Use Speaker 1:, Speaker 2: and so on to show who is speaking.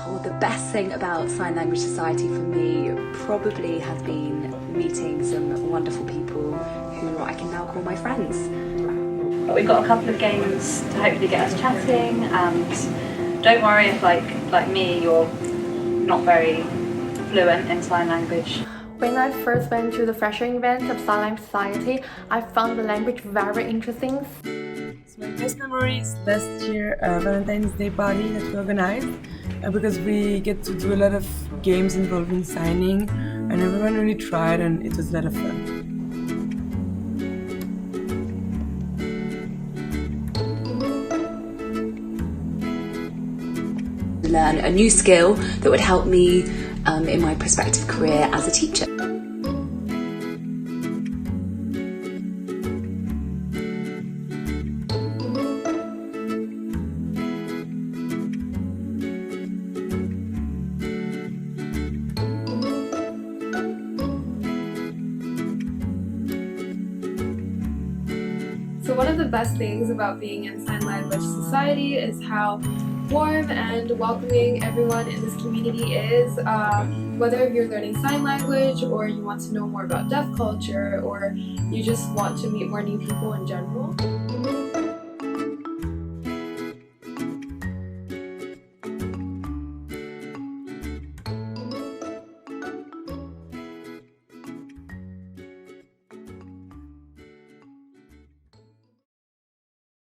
Speaker 1: Oh, the best thing about Sign Language Society for me probably has been meeting some wonderful people who I can now call my friends.
Speaker 2: We've got a couple of games to hopefully get us chatting, and don't worry if like me you're not very fluent in sign language.
Speaker 3: When I first went to the freshman event of Sign Language Society, I found the language very interesting.
Speaker 4: So my best memory is last year Valentine's Day party that we organized because we get to do a lot of games involving signing and everyone really tried and it was a lot of fun.
Speaker 1: Learn a new skill that would help me in my prospective career as a teacher.
Speaker 5: So one of the best things about being in Sign Language Society is how warm and welcoming everyone in this community is. Whether you're learning sign language or you want to know more about deaf culture or you just want to meet more new people in general.